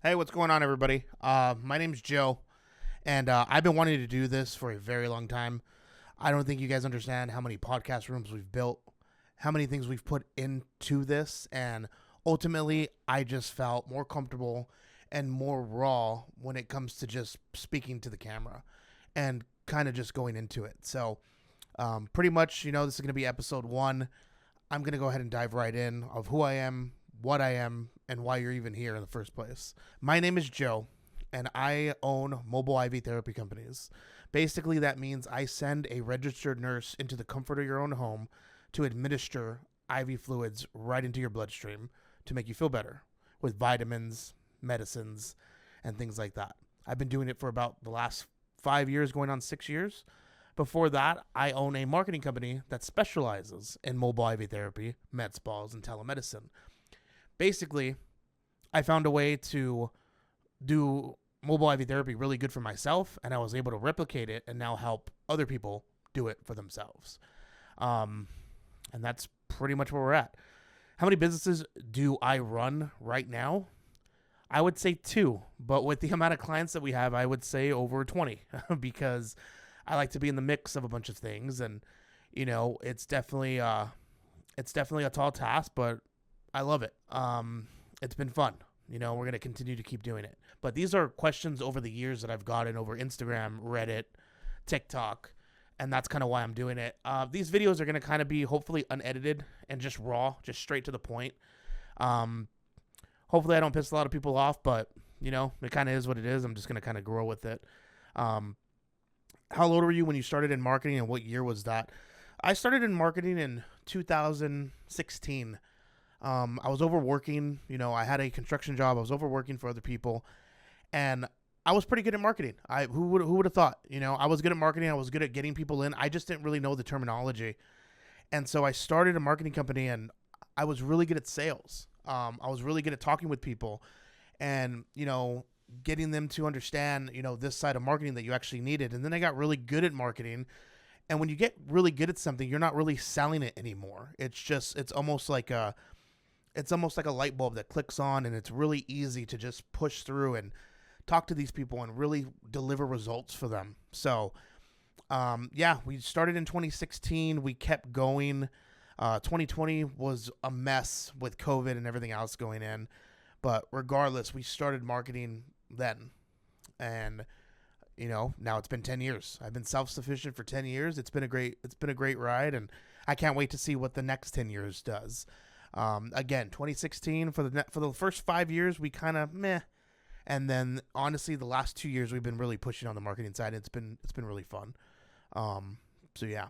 Hey, what's going on, everybody? My name's Joe, and I've been wanting to do this for a very long time. I don't think you guys understand how many podcast rooms we've built, how many things we've put into this, and ultimately, I just felt more comfortable and more raw when it comes to just speaking to the camera and kind of just going into it. So, pretty much, this is going to be episode one. I'm going to go ahead and dive right in of who I am, what I am, and why you're even here in the first place. My name is Joe, and I own mobile IV therapy companies. Basically, that means I send a registered nurse into the comfort of your own home to administer IV fluids right into your bloodstream to make you feel better with vitamins, medicines, and things like that. I've been doing it for about the last 5 years, going on 6 years. Before that, I own a marketing company that specializes in mobile IV therapy, med spas, and telemedicine. Basically, I found a way to do mobile IV therapy really good for myself, and I was able to replicate it and now help other people do it for themselves. And that's pretty much where we're at. How many businesses do I run right now? I would say 2, but with the amount of clients that we have, I would say over 20 because I like to be in the mix of a bunch of things, and it's definitely a tall task, but I love it. It's been fun. We're going to continue to keep doing it. But these are questions over the years that I've gotten over Instagram, Reddit, TikTok, and that's kind of why I'm doing it. These videos are going to kind of be hopefully unedited and just raw, just straight to the point. Hopefully I don't piss a lot of people off, but, it kind of is what it is. I'm just going to kind of grow with it. How old were you when you started in marketing, and what year was that? I started in marketing in 2016. I was overworking. I had a construction job. I was overworking for other people, and I was pretty good at marketing. Who would have thought? I was good at marketing. I was good at getting people in. I just didn't really know the terminology, and so I started a marketing company, and I was really good at sales. I was really good at talking with people, and getting them to understand this side of marketing that you actually needed. And then I got really good at marketing. And when you get really good at something, you're not really selling it anymore. It's almost like a light bulb that clicks on, and it's really easy to just push through and talk to these people and really deliver results for them. So, we started in 2016. We kept going. 2020 was a mess with COVID and everything else going in. But regardless, we started marketing then. And, now it's been 10 years. I've been self-sufficient for 10 years. It's been a great ride, and I can't wait to see what the next 10 years does. Again, 2016 for the first 5 years, we kind of meh. And then honestly, the last 2 years we've been really pushing on the marketing side. It's been really fun. So yeah.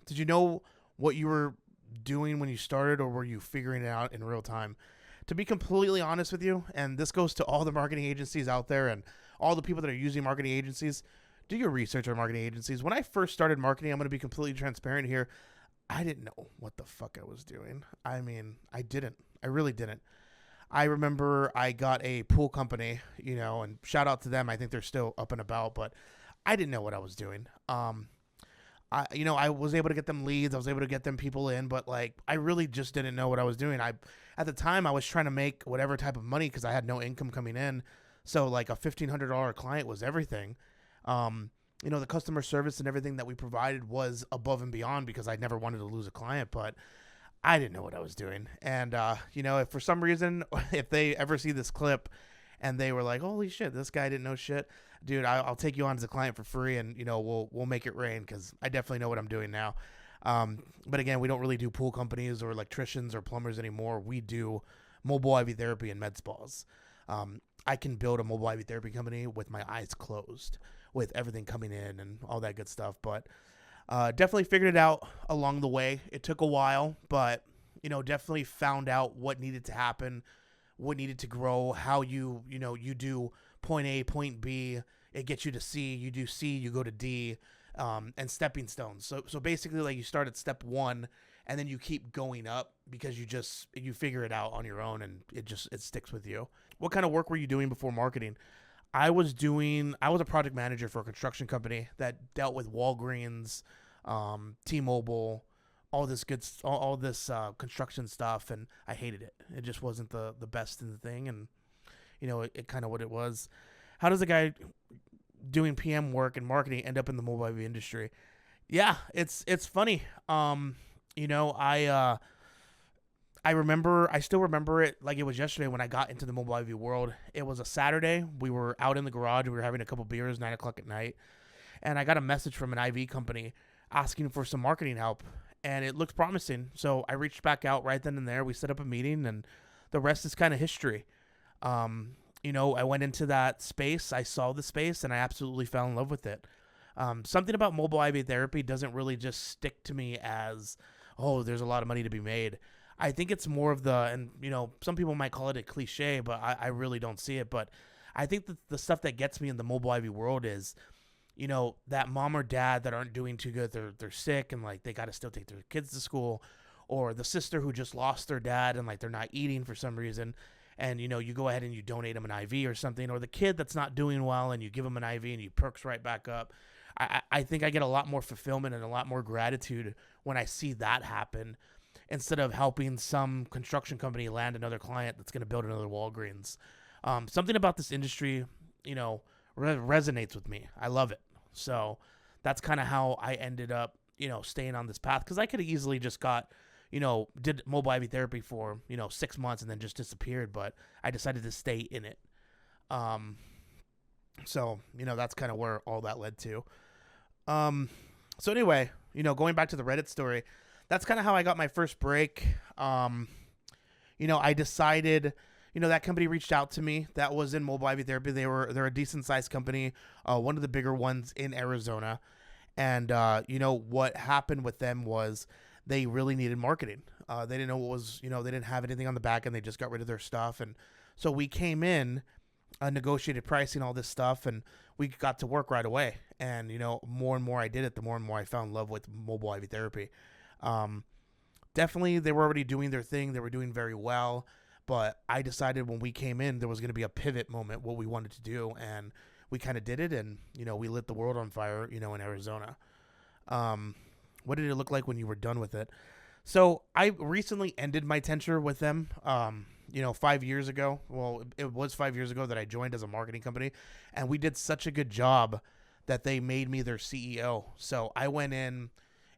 Did you know what you were doing when you started, or were you figuring it out in real time? To be completely honest with you, and this goes to all the marketing agencies out there and all the people that are using marketing agencies, do your research on marketing agencies. When I first started marketing, I'm going to be completely transparent here, I didn't know what the fuck I was doing. I mean, I didn't. I really didn't. I remember I got a pool company, and shout out to them. I think they're still up and about, but I didn't know what I was doing. I was able to get them leads. I was able to get them people in, but I really just didn't know what I was doing. At the time, I was trying to make whatever type of money because I had no income coming in. So a $1,500 client was everything. The customer service and everything that we provided was above and beyond because I never wanted to lose a client, but I didn't know what I was doing. And, if for some reason, if they ever see this clip and they were like, holy shit, this guy didn't know shit, dude, I'll take you on as a client for free, and, we'll make it rain because I definitely know what I'm doing now. But again, we don't really do pool companies or electricians or plumbers anymore. We do mobile IV therapy and med spas. I can build a mobile IV therapy company with my eyes closed, with everything coming in and all that good stuff. But definitely figured it out along the way. It took a while, but, definitely found out what needed to happen, what needed to grow, how you do point A, point B, it gets you to C, you do C, you go to D, and stepping stones. So basically, you start at step 1, and then you keep going up because you figure it out on your own, and it sticks with you. What kind of work were you doing before marketing? I was a project manager for a construction company that dealt with Walgreens, T-Mobile, all this construction stuff, and I hated it. It just wasn't the best in the thing, and it kind of what it was. How does a guy doing PM work and marketing end up in the mobile AV industry? Yeah, it's funny. I still remember it like it was yesterday when I got into the mobile AV world. It was a Saturday. We were out in the garage. We were having a couple beers, 9 o'clock at night, and I got a message from an IV company asking for some marketing help, and it looked promising. So I reached back out right then and there. We set up a meeting, and the rest is kind of history. I went into that space. I saw the space, and I absolutely fell in love with it. Something about mobile IV therapy doesn't really just stick to me as, oh, there's a lot of money to be made. I think it's more of some people might call it a cliche, but I really don't see it. But I think that the stuff that gets me in the mobile IV world is, that mom or dad that aren't doing too good. They're sick and like they got to still take their kids to school, or the sister who just lost their dad and like they're not eating for some reason. And, you go ahead and you donate them an IV or something, or the kid that's not doing well and you give them an IV and you perks right back up. I think I get a lot more fulfillment and a lot more gratitude when I see that happen, instead of helping some construction company land another client that's going to build another Walgreens. Something about this industry, resonates with me. I love it. So that's kind of how I ended up, staying on this path, because I could have easily just did mobile IV therapy for, 6 months and then just disappeared, but I decided to stay in it. So, that's kind of where all that led to. So anyway, going back to the Reddit story, that's kind of how I got my first break. I decided, that company reached out to me that was in mobile IV therapy. They're a decent sized company, one of the bigger ones in Arizona. And, what happened with them was they really needed marketing. They didn't know what was, they didn't have anything on the back end. They just got rid of their stuff. And so we came in, negotiated pricing, all this stuff, and we got to work right away. And, more and more I did it, the more and more I fell in love with mobile IV therapy. Definitely they were already doing their thing. They were doing very well, but I decided when we came in, there was going to be a pivot moment, what we wanted to do. And we kind of did it. And, we lit the world on fire, in Arizona. What did it look like when you were done with it? So I recently ended my tenure with them, 5 years ago. Well, it was 5 years ago that I joined as a marketing company, and we did such a good job that they made me their CEO. So I went in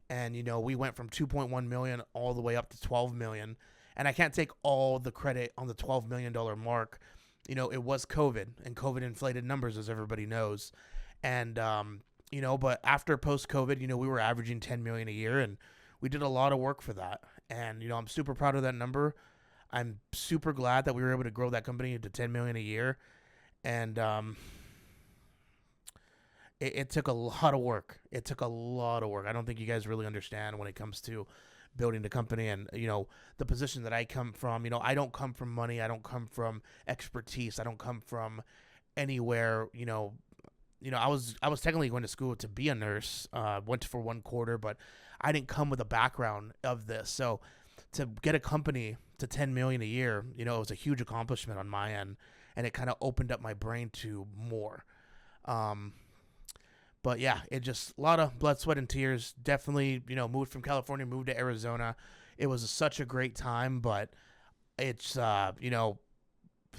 and, we went from 2.1 million all the way up to 12 million. And I can't take all the credit on the $12 million mark. It was COVID, and COVID inflated numbers, as everybody knows. And, but after post-COVID, we were averaging 10 million a year, and we did a lot of work for that. And, I'm super proud of that number. I'm super glad that we were able to grow that company to 10 million a year. And, it took a lot of work. It took a lot of work. I don't think you guys really understand when it comes to building the company and, the position that I come from. I don't come from money. I don't come from expertise. I don't come from anywhere, I was technically going to school to be a nurse, went for 1 quarter, but I didn't come with a background of this. So to get a company to 10 million a year, it was a huge accomplishment on my end, and it kind of opened up my brain to more. But yeah, it just a lot of blood, sweat, and tears. Definitely, moved from California, moved to Arizona. It was such a great time, but it's,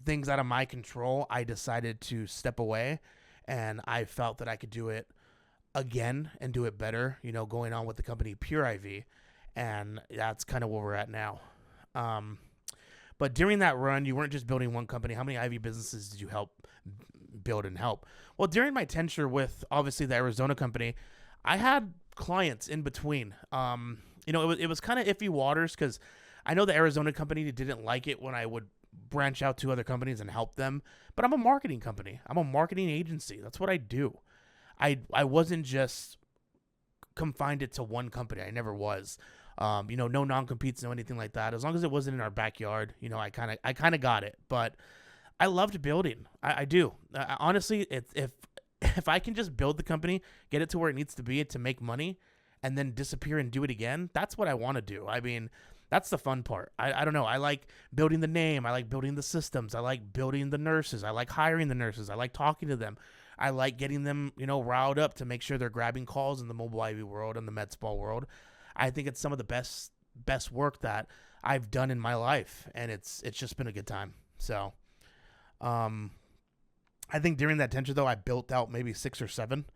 things out of my control. I decided to step away, and I felt that I could do it again and do it better, going on with the company Pure IV. And that's kind of where we're at now. But during that run, you weren't just building one company. How many IV businesses did you help build and help? Well, during my tenure with obviously the Arizona company, I had clients in between. It was kind of iffy waters, because I know the Arizona company didn't like it when I would branch out to other companies and help them, but I'm a marketing company. I'm a marketing agency. That's what I do. I wasn't just confined it to one company. I never was. No non-competes, no anything like that. As long as it wasn't in our backyard, I kind of got it. But I loved building. I do. Honestly, if I can just build the company, get it to where it needs to be to make money, and then disappear and do it again, that's what I want to do. I mean, that's the fun part. I don't know. I like building the name. I like building the systems. I like building the nurses. I like hiring the nurses. I like talking to them. I like getting them, riled up to make sure they're grabbing calls in the mobile IV world and the med spa world. I think it's some of the best work that I've done in my life, and it's just been a good time. So, I think during that tenure though, I built out maybe 6 or 7.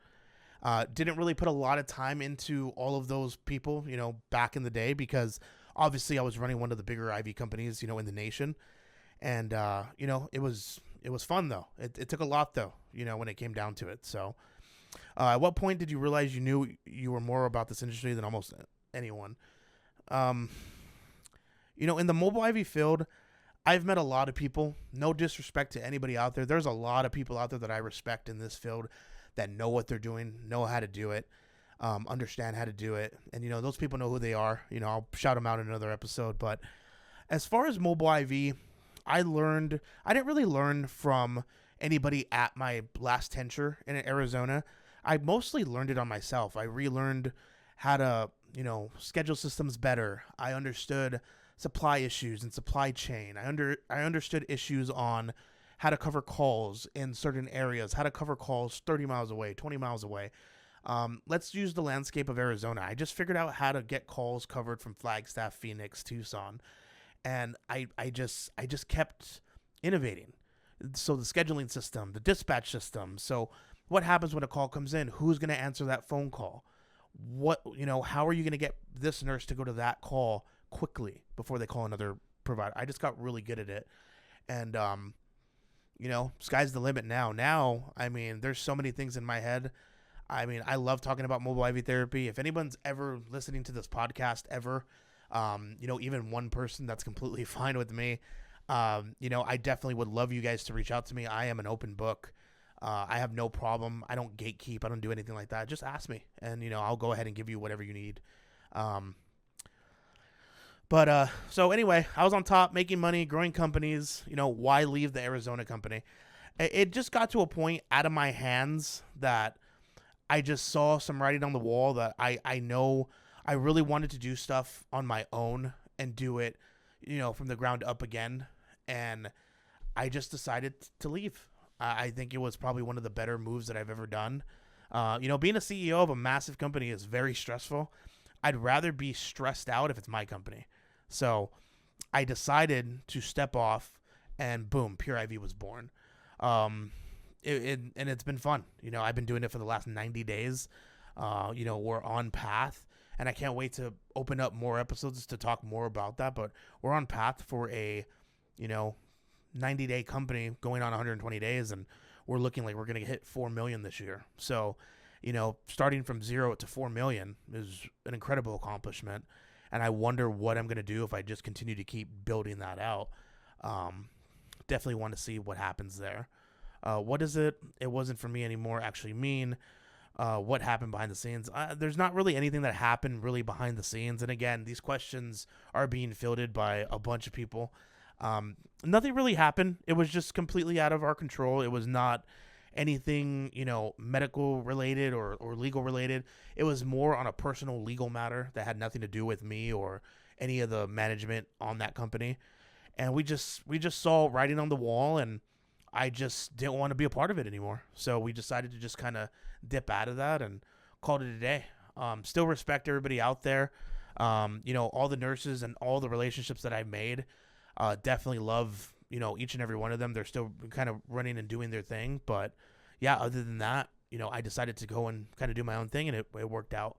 Didn't really put a lot of time into all of those people, back in the day, because obviously I was running one of the bigger IV companies, in the nation. And, it was fun though. It took a lot though, when it came down to it. So, at what point did you realize you knew you were more about this industry than almost anyone? In the mobile IV field, I've met a lot of people. No disrespect to anybody out there. There's a lot of people out there that I respect in this field that know what they're doing, know how to do it, understand how to do it. And, those people know who they are. I'll shout them out in another episode. But as far as mobile IV, I didn't really learn from anybody at my last tenure in Arizona. I mostly learned it on myself. I relearned how to, schedule systems better. I understood supply issues and supply chain. I understood issues on how to cover calls in certain areas, how to cover calls 30 miles away, 20 miles away. Let's use the landscape of Arizona. I just figured out how to get calls covered from Flagstaff, Phoenix, Tucson. And I just kept innovating. So the scheduling system, the dispatch system. So what happens when a call comes in? Who's going to answer that phone call? How are you going to get this nurse to go to that call quickly before they call another provider? I just got really good at it. And, sky's the limit now. Now, there's so many things in my head. I love talking about mobile IV therapy. If anyone's ever listening to this podcast ever, even one person, that's completely fine with me. I definitely would love you guys to reach out to me. I am an open book. I have no problem. I don't gatekeep. I don't do anything like that. Just ask me, and I'll go ahead and give you whatever you need. So anyway, I was on top, making money, growing companies. Why leave the Arizona company? It just got to a point out of my hands that I just saw some writing on the wall that I know I really wanted to do stuff on my own and do it, from the ground up again. And I just decided to leave. I think it was probably one of the better moves that I've ever done. Being a CEO of a massive company is very stressful. I'd rather be stressed out if it's my company. So I decided to step off, and boom, Pure IV was born. And it's been fun. I've been doing it for the last 90 days. We're on path, and I can't wait to open up more episodes to talk more about that. But we're on path for a, 90-day company going on 120 days, and we're looking like we're going to hit 4 million this year. So, starting from 0 to 4 million is an incredible accomplishment. And I wonder what I'm going to do if I just continue to keep building that out. Definitely want to see what happens there. What does it wasn't for me anymore actually mean? What happened behind the scenes? There's not really anything that happened really behind the scenes. And again, these questions are being fielded by a bunch of people. Nothing really happened. It was just completely out of our control. It was not anything, medical related or legal related. It was more on a personal legal matter that had nothing to do with me or any of the management on that company. And we just saw writing on the wall, and I just didn't want to be a part of it anymore. So we decided to just kind of dip out of that and called it a day. Still respect everybody out there. All the nurses and all the relationships that I've made. Definitely love, each and every one of them. They're still kind of running and doing their thing. But yeah, other than that, I decided to go and kind of do my own thing, and it worked out.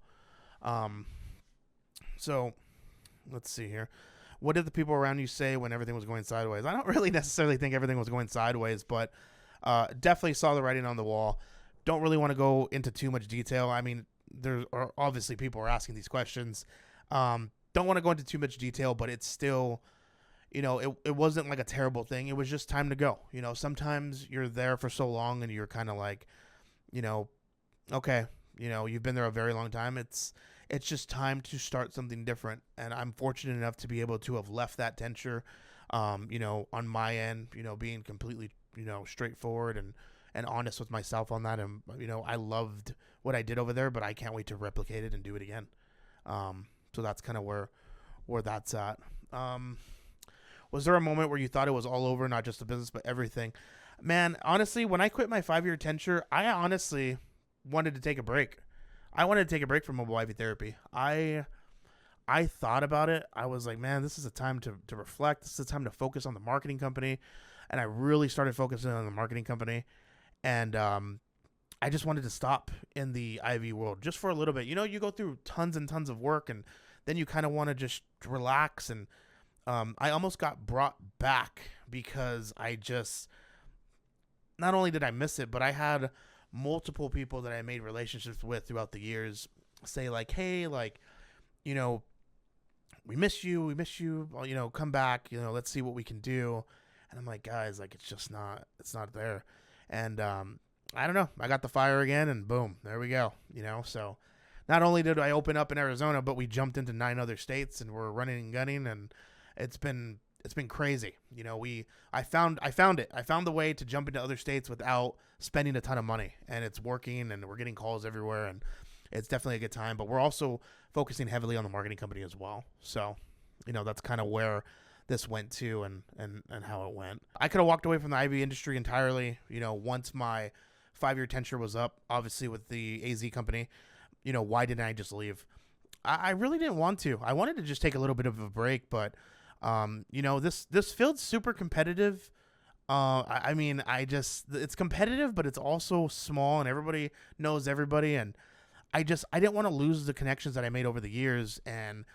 So let's see here. What did the people around you say when everything was going sideways? I don't really necessarily think everything was going sideways, but definitely saw the writing on the wall. Don't really want to go into too much detail. There are obviously people are asking these questions. Don't want to go into too much detail, but it's still, it wasn't like a terrible thing. It was just time to go. Sometimes you're there for so long and you're kind of like, okay, you've been there a very long time. It's just time to start something different. And I'm fortunate enough to be able to have left that tenure, on my end, being completely, straightforward and honest with myself on that. And, I loved what I did over there, but I can't wait to replicate it and do it again. So that's kind of where that's at. Was there a moment where you thought it was all over, not just the business, but everything? Man, honestly, when I quit my 5-year tenure, I honestly wanted to take a break. I wanted to take a break from mobile IV therapy. I I thought about it, I was like, man, this is a time to reflect. This is a time to focus on the marketing company. And I really started focusing on the marketing company. And I just wanted to stop in the IV world just for a little bit. You go through tons and tons of work, and then you kind of want to just relax. And I almost got brought back because not only did I miss it, but I had multiple people that I made relationships with throughout the years say like, hey, like, we miss you, come back, let's see what we can do. And I'm like, guys, like, it's not there. And I don't know, I got the fire again, and boom, there we go. So not only did I open up in Arizona, but we jumped into 9 other states, and we're running and gunning, and it's been crazy. I found it. I found the way to jump into other states without spending a ton of money, and it's working, and we're getting calls everywhere, and it's definitely a good time. But we're also focusing heavily on the marketing company as well. So, that's kind of where this went to and how it went. I could have walked away from the IV industry entirely, once my 5-year tenure was up, obviously with the AZ company. Why didn't I just leave? I really didn't want to. I wanted to just take a little bit of a break, but this field's super competitive. It's competitive, but it's also small, and everybody knows everybody. And I didn't want to lose the connections that I made over the years. And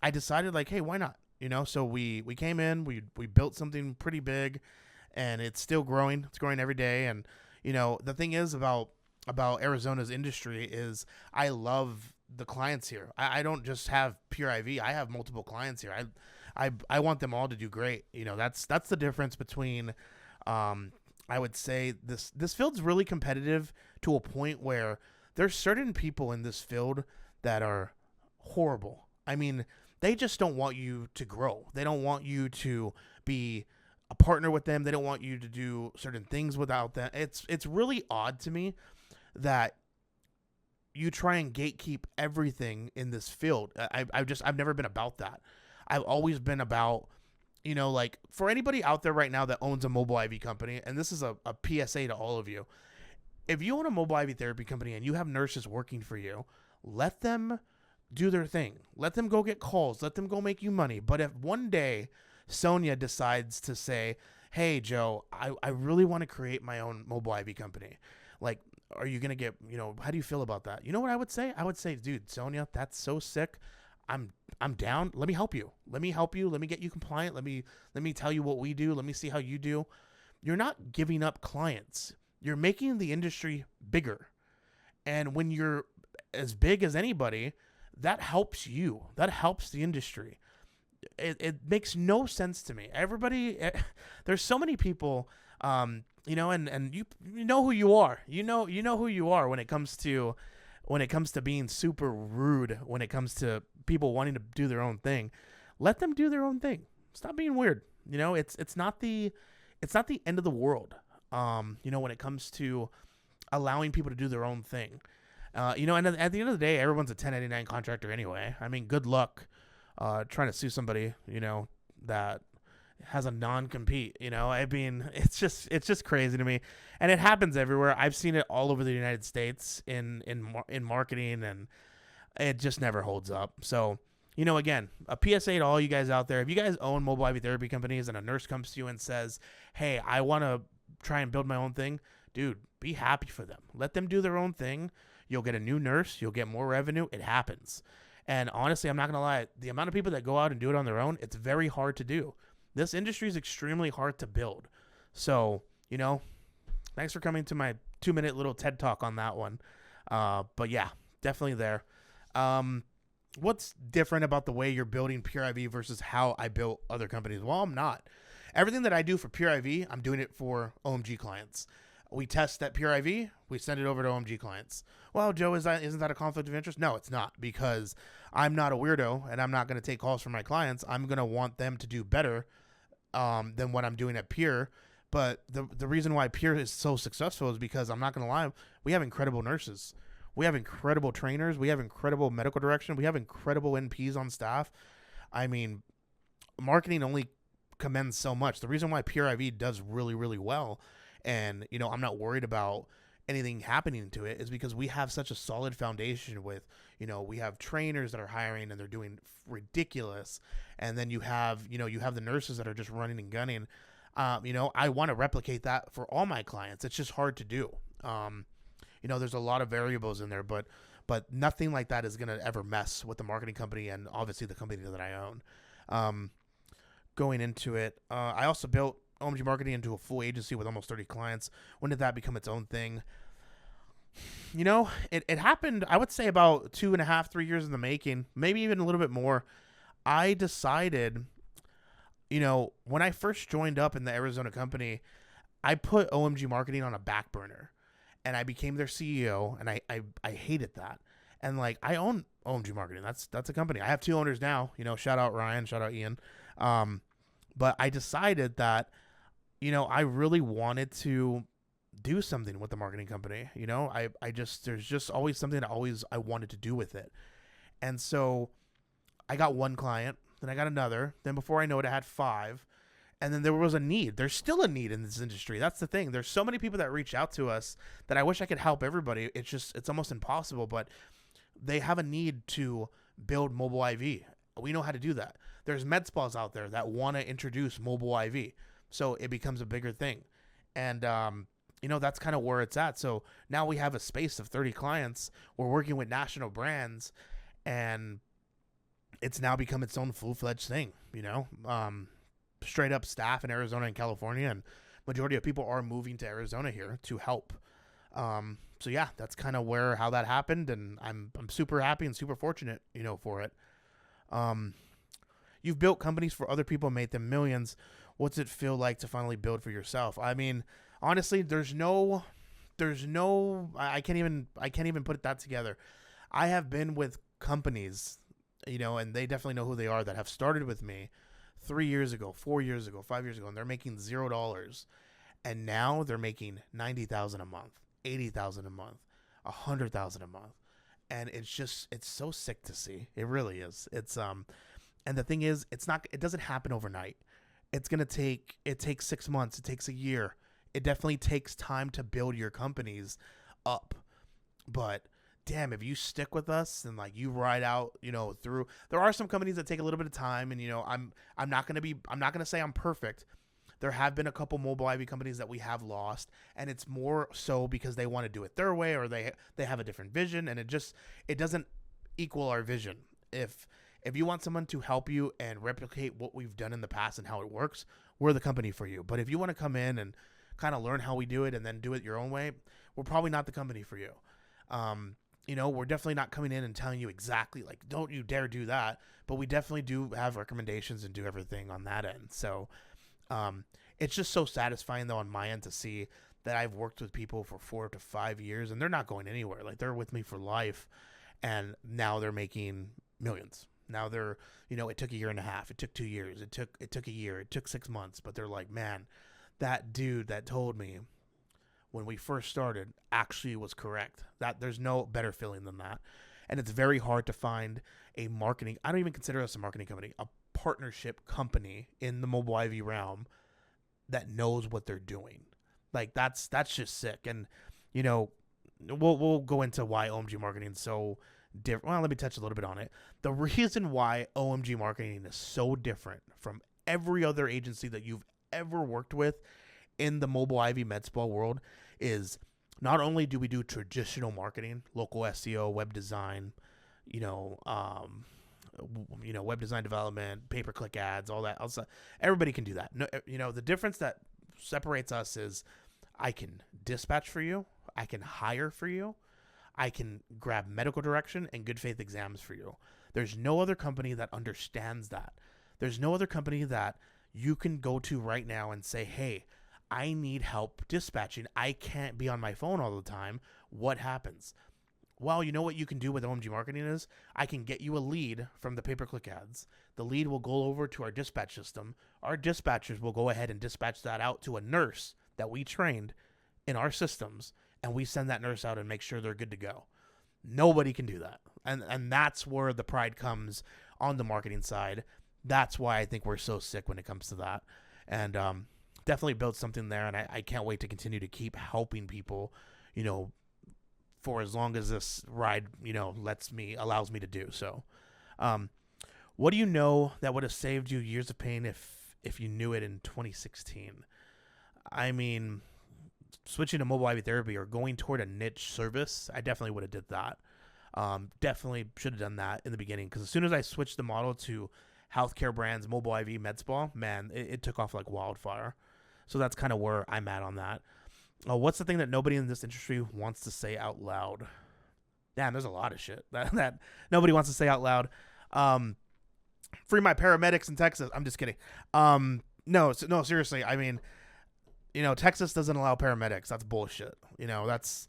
I decided, like, hey, why not? So we came in, we built something pretty big, and it's still growing. It's growing every day. And, the thing is about Arizona's industry is I love the clients here. I don't just have pure IV. I have multiple clients here. I want them all to do great. That's the difference between, I would say this field's really competitive to a point where there's certain people in this field that are horrible. I mean, they just don't want you to grow. They don't want you to be a partner with them. They don't want you to do certain things without them. It's really odd to me that you try and gatekeep everything in this field. I've never been about that. I've always been about, like, for anybody out there right now that owns a mobile IV company, and this is a PSA to all of you. If you own a mobile IV therapy company and you have nurses working for you, let them do their thing. Let them go get calls. Let them go make you money. But if one day Sonia decides to say, hey, Joe, I really want to create my own mobile IV company, like, are you going to get, how do you feel about that? You know what I would say? I would say, dude, Sonia, that's so sick. I'm down. Let me help you. Let me get you compliant. Let me tell you what we do. Let me see how you do. You're not giving up clients. You're making the industry bigger. And when you're as big as anybody, that helps you. That helps the industry. It makes no sense to me. There's so many people, and you know who you are. You know who you are when it comes to being super rude, when it comes to people wanting to do their own thing. Let them do their own thing. Stop being weird. It's not the end of the world. When it comes to allowing people to do their own thing. And at the end of the day, everyone's a 1099 contractor anyway. I mean, good luck trying to sue somebody, that has a non-compete. I mean, it's just crazy to me, and it happens everywhere. I've seen it all over the United States in marketing, and it just never holds up. So, again, a PSA to all you guys out there: if you guys own mobile IV therapy companies and a nurse comes to you and says, "Hey, I want to try and build my own thing," dude, be happy for them. Let them do their own thing. You'll get a new nurse. You'll get more revenue. It happens. And honestly, I'm not going to lie. The amount of people that go out and do it on their own, it's very hard to do. This industry is extremely hard to build. So, thanks for coming to my 2-minute little TED Talk on that one. But yeah, definitely there. What's different about the way you're building Pure IV versus how I built other companies? Well, I'm not. Everything that I do for Pure IV, I'm doing it for OMG clients. We test that Pure IV, we send it over to OMG clients. Well, Joe, isn't that a conflict of interest? No, it's not, because I'm not a weirdo and I'm not going to take calls from my clients. I'm going to want them to do better than what I'm doing at Pure. But the reason why Pure is so successful is because, I'm not going to lie, we have incredible nurses. We have incredible trainers. We have incredible medical direction. We have incredible NPs on staff. I mean, marketing only commends so much. The reason why Pure IV does really, really well, and, I'm not worried about, anything happening to it is because we have such a solid foundation with, we have trainers that are hiring and they're doing ridiculous. And then you have the nurses that are just running and gunning. I want to replicate that for all my clients. It's just hard to do. There's a lot of variables in there, but nothing like that is going to ever mess with the marketing company and obviously the company that I own. Going into it, I also built OMG Marketing into a full agency with almost 30 clients. When did that become its own thing? It happened, I would say, about 2.5, 3 years in the making, maybe even a little bit more. I decided, when I first joined up in the Arizona company, I put OMG Marketing on a back burner and I became their CEO, and I hated that. And like, I own OMG Marketing. That's a company. I have 2 owners now, shout out Ryan, shout out Ian. But I decided that, I really wanted to do something with the marketing company. There's just always something that I wanted to do with it. And so I got one client, then I got another, then before I know it, I had 5. And then there was a need. There's still a need in this industry. That's the thing. There's so many people that reach out to us that I wish I could help everybody. It's almost impossible, but they have a need to build mobile IV. We know how to do that. There's med spas out there that want to introduce mobile IV. So it becomes a bigger thing. And, that's kind of where it's at. So now we have a space of 30 clients. We're working with national brands, and it's now become its own full-fledged thing, straight up staff in Arizona and California, and majority of people are moving to Arizona here to help. So yeah, that's kind of how that happened, and I'm super happy and super fortunate, for it. You've built companies for other people and made them millions. What's it feel like to finally build for yourself? I mean, honestly, I can't even put that together. I have been with companies, and they definitely know who they are, that have started with me 3 years ago, 4 years ago, 5 years ago, and they're making $0. And now they're making $90,000 a month, $80,000 a month, $100,000 a month. And it's so sick to see. It really is. And the thing is, it doesn't happen overnight. It takes 6 months. It takes a year. It definitely takes time to build your companies up. But damn, if you stick with us and like you ride out, through, there are some companies that take a little bit of time, and I'm not going to say I'm perfect. There have been a couple mobile IV companies that we have lost, and it's more so because they want to do it their way, or they have a different vision, and it doesn't equal our vision. If you want someone to help you and replicate what we've done in the past and how it works, we're the company for you. But if you want to come in and kind of learn how we do it and then do it your own way, we're probably not the company for you. We're definitely not coming in and telling you exactly, like, don't you dare do that. But we definitely do have recommendations and do everything on that end. So it's just so satisfying, though, on my end to see that I've worked with people for 4 to 5 years and they're not going anywhere. Like, they're with me for life, and now they're making millions. Now they're, it took 1.5 years, it took 2 years, it took a year, it took 6 months, but they're like, man, that dude that told me when we first started actually was correct. That there's no better feeling than that. And it's very hard to find I don't even consider us a marketing company, a partnership company in the mobile IV realm that knows what they're doing. Like, that's just sick. And, we'll go into why OMG Marketing is so different. Well, let me touch a little bit on it. The reason why OMG Marketing is so different from every other agency that you've ever worked with in the mobile IV med spa world is, not only do we do traditional marketing, local SEO, web design, web design development, pay-per-click ads, all that. Also, everybody can do that. No, the difference that separates us is I can dispatch for you, I can hire for you, I can grab medical direction and good faith exams for you. There's no other company that understands that. There's no other company that you can go to right now and say, hey, I need help dispatching. I can't be on my phone all the time. What happens? Well, you know what you can do with OMG Marketing is I can get you a lead from the pay-per-click ads. The lead will go over to our dispatch system. Our dispatchers will go ahead and dispatch that out to a nurse that we trained in our systems, and we send that nurse out and make sure they're good to go. Nobody can do that. And that's where the pride comes on the marketing side. That's why I think we're so sick when it comes to that. And definitely built something there, and I can't wait to continue to keep helping people, you know, for as long as this ride, you know, allows me to do so. What do you know that would have saved you years of pain if you knew it in 2016? I mean, switching to mobile IV therapy or going toward a niche service, I definitely would have did that. Definitely should have done that in the beginning, because as soon as I switched the model to healthcare brands, mobile IV med spa, man, it took off like wildfire. So that's kind of where I'm at on that. What's the thing that nobody in this industry wants to say out loud? Damn, there's a lot of shit that nobody wants to say out loud. Free my paramedics in Texas. I'm just kidding. No, seriously. I mean, you know, Texas doesn't allow paramedics. That's bullshit. You know, that's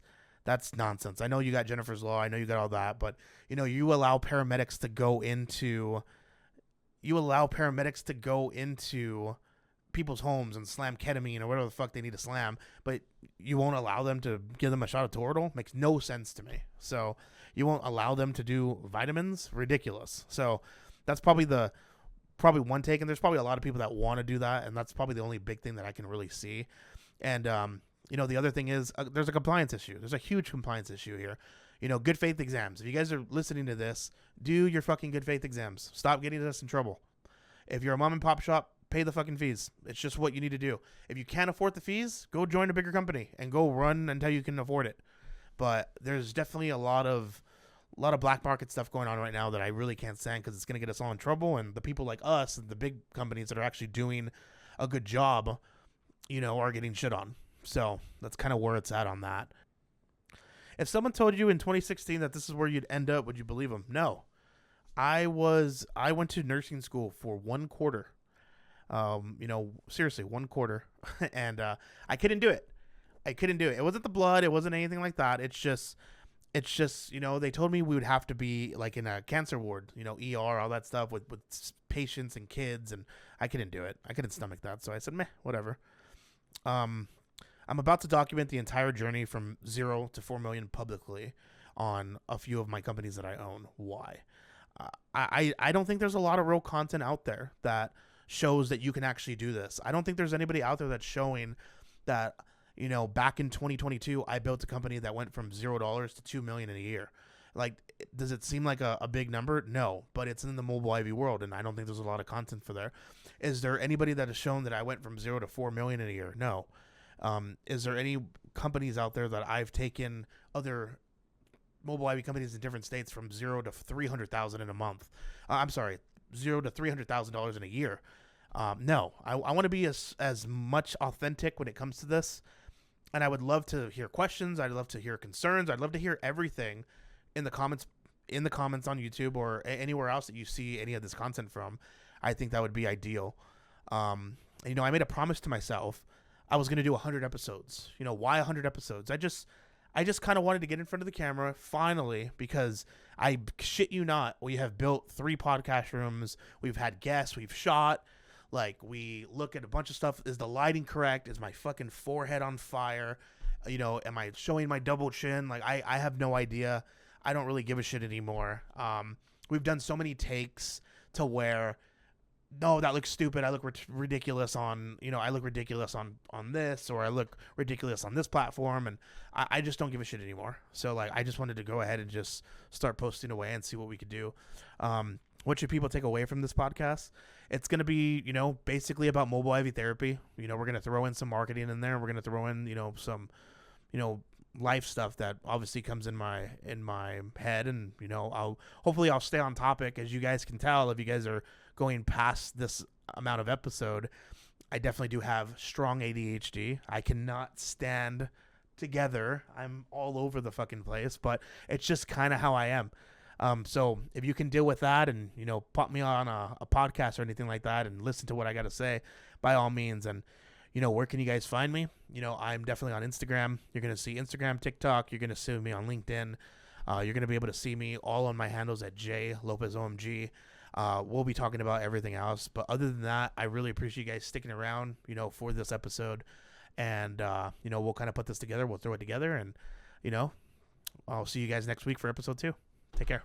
nonsense. I know you got Jennifer's Law. I know you got all that, but you know, you allow paramedics to go into people's homes and slam ketamine or whatever the fuck they need to slam, but you won't allow them to give them a shot of Toradol? Makes no sense to me. So you won't allow them to do vitamins? Ridiculous. So that's probably one take, and there's probably a lot of people that want to do that, and that's probably the only big thing that I can really see. And you know, the other thing is there's a compliance issue. There's a huge compliance issue here. You know, good faith exams. If you guys are listening to this, do your fucking good faith exams. Stop getting us in trouble. If you're a mom and pop shop, pay the fucking fees. It's just what you need to do. If you can't afford the fees, go join a bigger company and go run until you can afford it. But there's definitely a lot of black market stuff going on right now that I really can't stand, because it's going to get us all in trouble. And the people like us and the big companies that are actually doing a good job, you know, are getting shit on. So that's kind of where it's at on that. If someone told you in 2016 that this is where you'd end up, would you believe them? No. I went to nursing school for 1 quarter. You know, seriously, 1 quarter. And I couldn't do it. It wasn't the blood. It wasn't anything like that. It's just, you know, they told me we would have to be like in a cancer ward, you know, ER, all that stuff with patients and kids. And I couldn't do it. I couldn't stomach that. So I said, meh, whatever. I'm about to document the entire journey from 0 to 4 million publicly on a few of my companies that I own. Why? I don't think there's a lot of real content out there that shows that you can actually do this. I don't think there's anybody out there that's showing that, you know, back in 2022, I built a company that went from $0 to $2 million in a year. Like, does it seem like a big number? No, but it's in the mobile IV world, and I don't think there's a lot of content for there. Is there anybody that has shown that I went from 0 to 4 million in a year? No. Is there any companies out there that I've taken other mobile IV companies in different states from 0 to 300,000 in a month? I'm sorry, $0 to $300,000 in a year. No, I want to be as much authentic when it comes to this. And I would love to hear questions. I'd love to hear concerns. I'd love to hear everything in the comments on YouTube or anywhere else that you see any of this content from. I think that would be ideal. You know, I made a promise to myself. I was going to do 100 episodes. You know, why 100 episodes? I just kind of wanted to get in front of the camera finally, because I shit you not, we have built 3 podcast rooms. We've had guests. We've shot. Like, we look at a bunch of stuff. Is the lighting correct? Is my fucking forehead on fire? You know, am I showing my double chin? Like, I have no idea. I don't really give a shit anymore. We've done so many takes to where, no, that looks stupid. I look ridiculous on, you know, I look ridiculous on this, or I look ridiculous on this platform. And I just don't give a shit anymore. So, like, I just wanted to go ahead and just start posting away and see what we could do. What should people take away from this podcast? It's going to be, you know, basically about mobile IV therapy. You know, we're going to throw in some marketing in there. We're going to throw in, you know, some, you know, life stuff that obviously comes in my head. And, you know, hopefully I'll stay on topic. As you guys can tell, if you guys are going past this amount of episode, I definitely do have strong ADHD. I cannot stand together. I'm all over the fucking place, but it's just kind of how I am. So if you can deal with that and, you know, pop me on a podcast or anything like that and listen to what I got to say, by all means. And, you know, where can you guys find me? You know, I'm definitely on Instagram. You're going to see Instagram, TikTok. You're going to see me on LinkedIn. You're going to be able to see me all on my handles at JLopezOMG. We'll be talking about everything else. But other than that, I really appreciate you guys sticking around, you know, for this episode. And, you know, we'll kind of put this together. We'll throw it together. And, you know, I'll see you guys next week for episode 2. Take care.